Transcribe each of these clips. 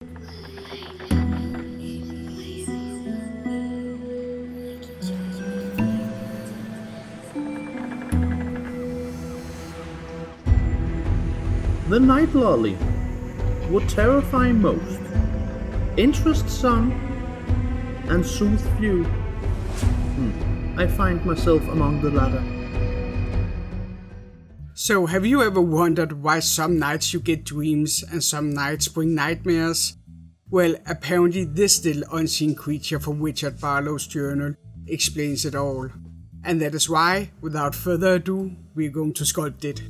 The night lolly would terrify most. Interest some and soothe few. I find myself among the latter. So have you ever wondered why some nights you get dreams and some nights bring nightmares? Well, apparently this little unseen creature from Richard Barlow's journal explains it all. And that is why, without further ado, we're going to sculpt it.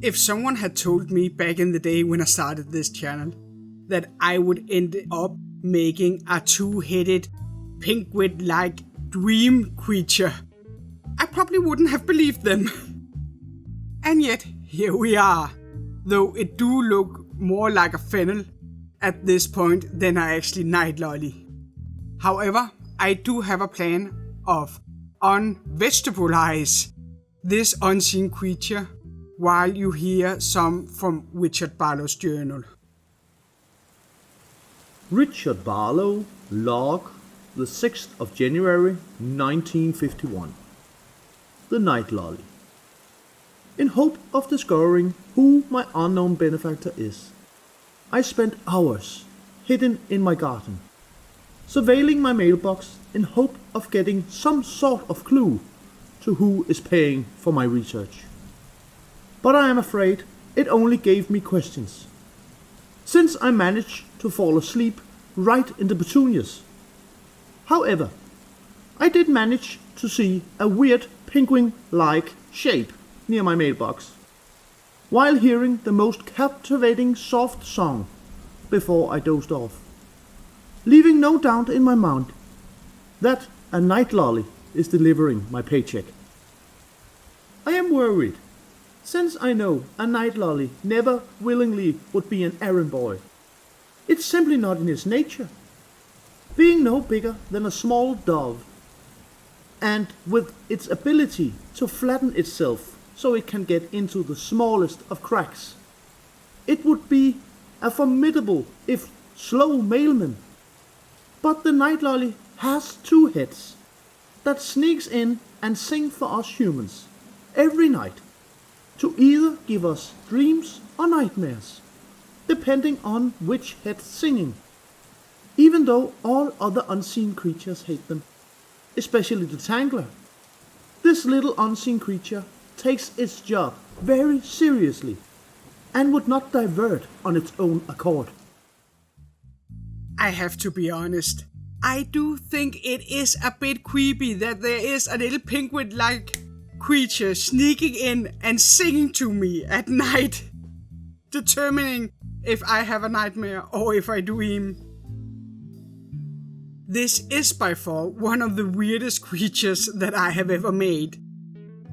If someone had told me back in the day when I started this channel that I would end up making a two-headed penguin-like dream creature, I probably wouldn't have believed them. And yet, here we are, though it do look more like a fennel at this point than I actually night lolly. However, I do have a plan of unvegetabilize this unseen creature while you hear some from Richard Barlow's journal. Richard Barlow, log, the 6th of January 1951. The night lolly. In hope of discovering who my unknown benefactor is, I spent hours hidden in my garden, surveilling my mailbox in hope of getting some sort of clue to who is paying for my research. But I am afraid it only gave me questions, since I managed to fall asleep right in the petunias. However, I did manage to see a weird penguin-like shape near my mailbox, while hearing the most captivating soft song before I dozed off, leaving no doubt in my mind that a night lolly is delivering my paycheck. I am worried, since I know a night lolly never willingly would be an errand boy. It's simply not in his nature, being no bigger than a small dove, and with its ability to flatten itself so it can get into the smallest of cracks. It would be a formidable, if slow, mailman. But the night lolly has two heads that sneaks in and sings for us humans every night, to either give us dreams or nightmares, depending on which head's singing, even though all other unseen creatures hate them, especially the tangler. This little unseen creature takes its job very seriously and would not divert on its own accord. I have to be honest, I do think it is a bit creepy that there is a little penguin-like creature sneaking in and singing to me at night, determining if I have a nightmare or if I dream. This is by far one of the weirdest creatures that I have ever made,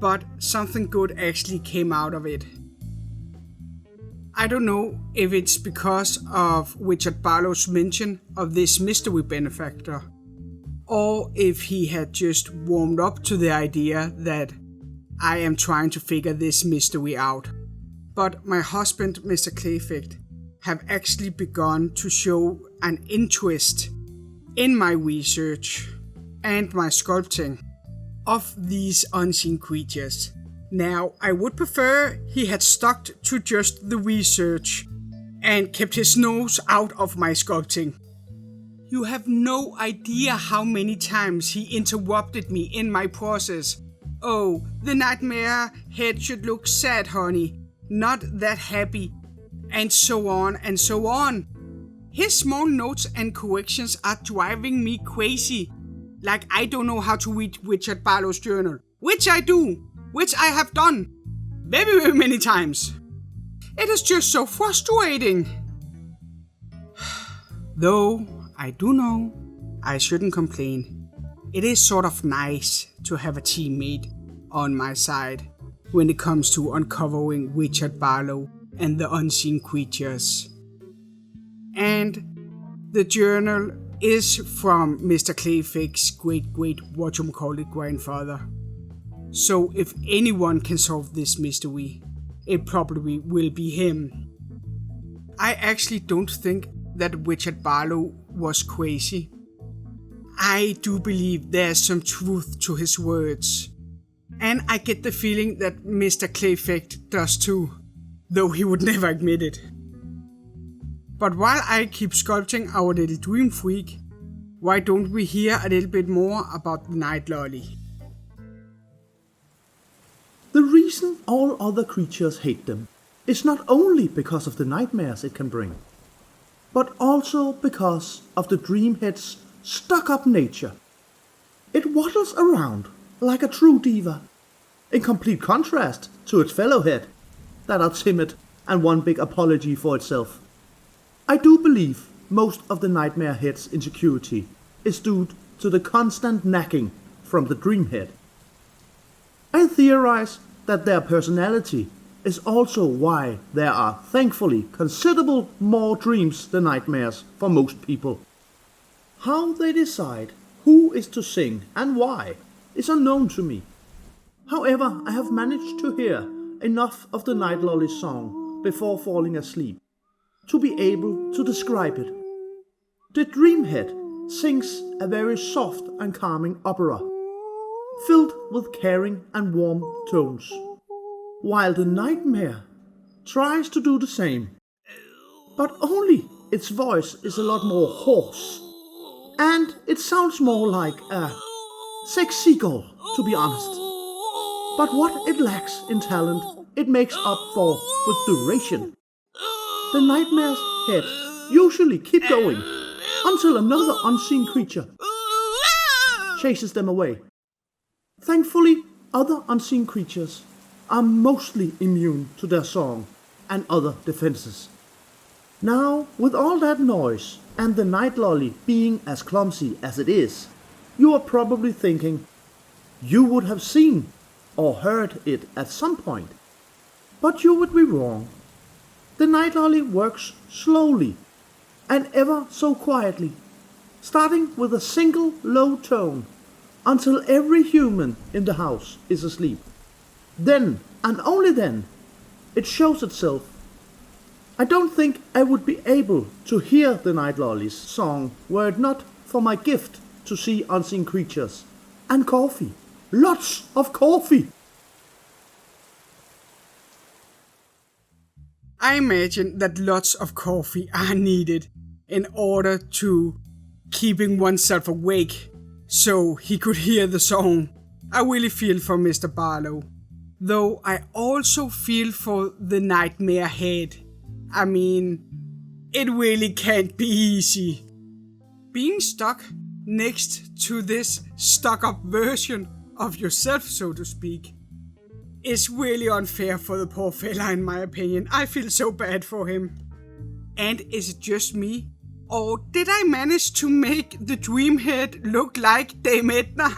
but something good actually came out of it. I don't know if it's because of Richard Barlow's mention of this mystery benefactor, or if he had just warmed up to the idea that I am trying to figure this mystery out. But my husband, Mr. Clayfect, have actually begun to show an interest in my research and my sculpting of these unseen creatures. Now, I would prefer he had stuck to just the research and kept his nose out of my sculpting. You have no idea how many times he interrupted me in my process. Oh, the nightmare head should look sad, honey, not that happy, and so on and so on. His small notes and corrections are driving me crazy. Like I don't know how to read Richard Barlow's journal, which I do, which I have done very, very many times. It is just so frustrating. Though I do know I shouldn't complain. It is sort of nice to have a teammate on my side when it comes to uncovering Richard Barlow and the unseen creatures. And the journal is from Mr. Clayfect's great grandfather. So if anyone can solve this mystery, it probably will be him. I actually don't think that Richard Barlow was crazy. I do believe there's some truth to his words. And I get the feeling that Mr. Clayfect does too, though he would never admit it. But while I keep sculpting our little dream freak, why don't we hear a little bit more about the night lolly? The reason all other creatures hate them is not only because of the nightmares it can bring, but also because of the dreamhead's stuck-up nature. It waddles around like a true diva, in complete contrast to its fellow head, that are timid and one big apology for itself. I do believe most of the nightmare head's insecurity is due to the constant nagging from the dream head. I theorize that their personality is also why there are thankfully considerable more dreams than nightmares for most people. How they decide who is to sing and why is unknown to me. However, I have managed to hear enough of the night lolly's song before falling asleep to be able to describe it. The dreamhead sings a very soft and calming opera, filled with caring and warm tones, while the nightmare tries to do the same, but only its voice is a lot more hoarse, and it sounds more like a Seagull, to be honest. But what it lacks in talent, it makes up for with duration. The nightmare's head usually keep going until another unseen creature chases them away. Thankfully, other unseen creatures are mostly immune to their song and other defenses. Now, with all that noise and the night lolly being as clumsy as it is, you are probably thinking you would have seen or heard it at some point. But you would be wrong. The night lolly works slowly and ever so quietly, starting with a single low tone until every human in the house is asleep. Then, and only then, it shows itself. I don't think I would be able to hear the night lolly's song were it not for my gift to see unseen creatures and coffee. Lots of coffee! I imagine that lots of coffee are needed in order to keeping oneself awake so he could hear the song. I really feel for Mr. Barlow, though I also feel for the nightmare head. I mean, it really can't be easy. Being stuck next to this stuck-up version of yourself, so to speak, is really unfair for the poor fella, in my opinion. I feel so bad for him. And is it just me? Or did I manage to make the dreamhead look like Dame Edna?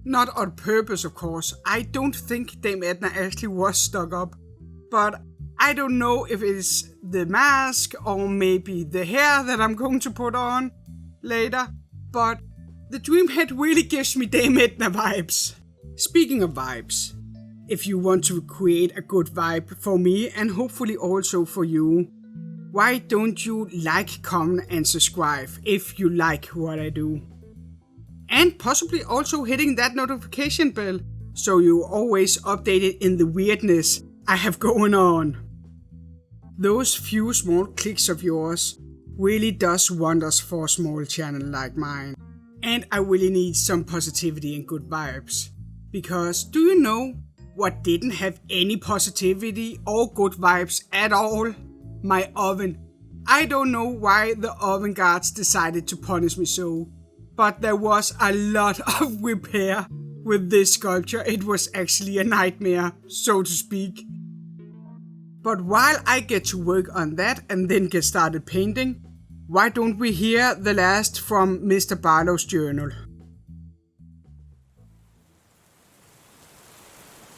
Not on purpose, of course. I don't think Dame Edna actually was stuck up. But I don't know if it's the mask or maybe the hair that I'm going to put on later. But the dreamhead really gives me Dame Edna vibes. Speaking of vibes, if you want to create a good vibe for me and hopefully also for you, why don't you like, comment and subscribe if you like what I do? And possibly also hitting that notification bell so you're always updated in the weirdness I have going on. Those few small clicks of yours really does wonders for a small channel like mine. And I really need some positivity and good vibes. Because do you know what didn't have any positivity or good vibes at all? My oven. I don't know why the oven guards decided to punish me so, but there was a lot of repair with this sculpture. It was actually a nightmare, so to speak. But while I get to work on that and then get started painting, why don't we hear the last from Mr. Barlow's journal?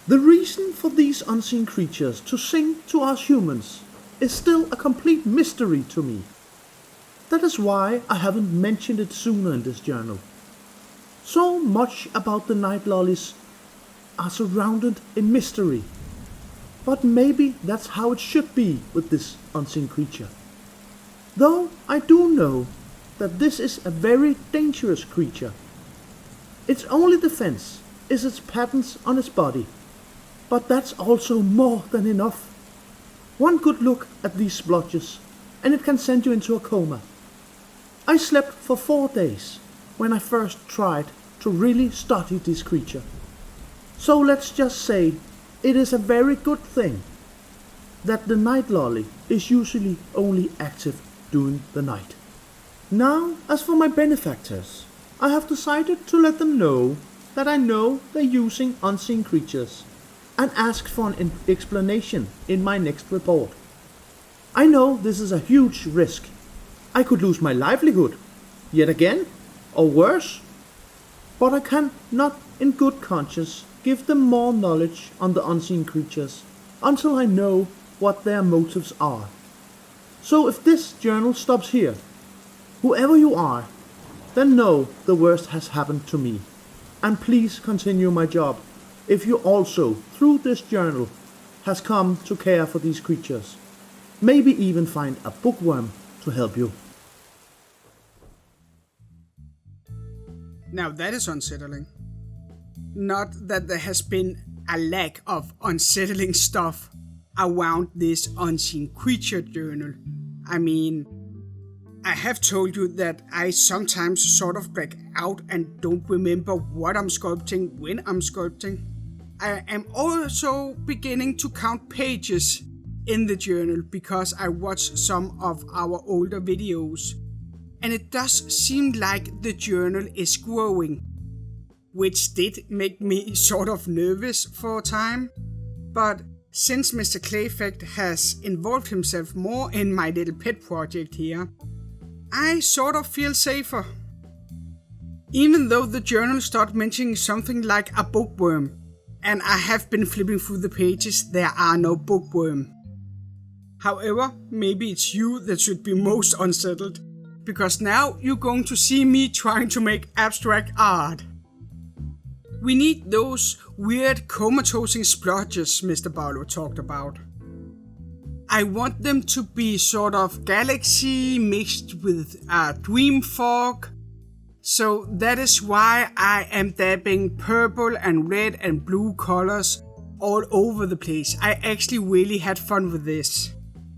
The reason for these unseen creatures to sing to us humans is still a complete mystery to me. That is why I haven't mentioned it sooner in this journal. So much about the night lollies are surrounded in mystery. But maybe that's how it should be with this unseen creature. Though I do know that this is a very dangerous creature. Its only defense is its patterns on its body, but that's also more than enough. One good look at these splotches and it can send you into a coma. I slept for 4 days when I first tried to really study this creature. So let's just say it is a very good thing that the night lolly is usually only active during the night. Now, as for my benefactors, I have decided to let them know that I know they're using unseen creatures and ask for an explanation in my next report. I know this is a huge risk. I could lose my livelihood, yet again, or worse. But I can not in good conscience give them more knowledge on the unseen creatures until I know what their motives are. So if this journal stops here, whoever you are, then know the worst has happened to me. And please continue my job if you also, through this journal, has come to care for these creatures. Maybe even find a bookworm to help you. Now that is unsettling. Not that there has been a lack of unsettling stuff around this unseen creature journal. I mean, I have told you that I sometimes sort of black out and don't remember what I'm sculpting when I'm sculpting. I am also beginning to count pages in the journal because I watched some of our older videos, and it does seem like the journal is growing, which did make me sort of nervous for a time. But since Mr. Clayfect has involved himself more in my little pet project here, I sort of feel safer. Even though the journal started mentioning something like a bookworm, and I have been flipping through the pages, there are no bookworm. However, maybe it's you that should be most unsettled, because now you're going to see me trying to make abstract art. We need those weird comatosing splotches Mr. Barlow talked about. I want them to be sort of galaxy mixed with a dream fog. So that is why I am dabbing purple and red and blue colors all over the place. I actually really had fun with this.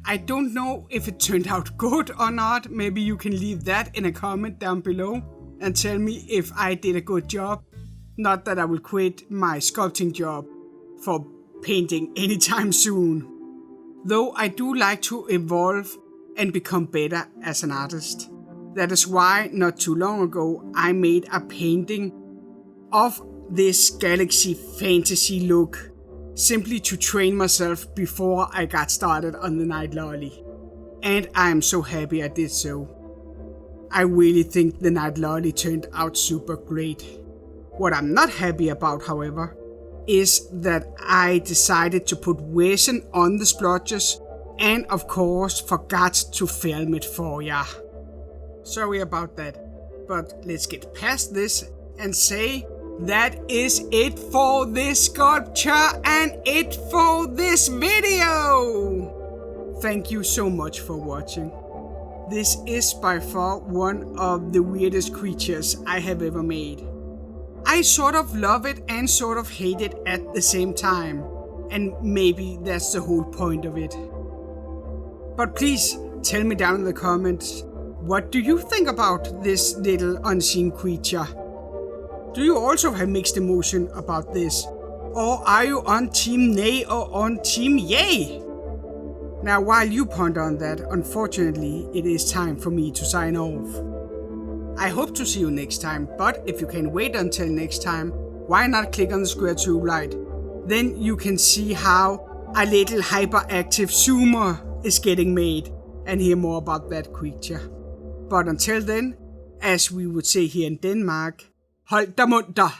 I don't know if it turned out good or not. Maybe you can leave that in a comment down below and tell me if I did a good job. Not that I will quit my sculpting job for painting anytime soon. Though I do like to evolve and become better as an artist. That is why not too long ago I made a painting of this galaxy fantasy look, simply to train myself before I got started on the Night Lolly. And I am so happy I did so. I really think the Night Lolly turned out super great. What I'm not happy about, however, is that I decided to put resin on the splotches and of course forgot to film it for ya. Sorry about that, but let's get past this and say that is it for this sculpture and it for this video! Thank you so much for watching. This is by far one of the weirdest creatures I have ever made. I sort of love it and sort of hate it at the same time, and maybe that's the whole point of it. But please tell me down in the comments, what do you think about this little unseen creature? Do you also have mixed emotion about this? Or are you on team nay or on team yay? Now while you ponder on that, unfortunately it is time for me to sign off. I hope to see you next time, but if you can wait until next time, why not click on the square to right? Then you can see how a little hyperactive zoomer is getting made and hear more about that creature. But until then, as we would say here in Denmark, hold da munter!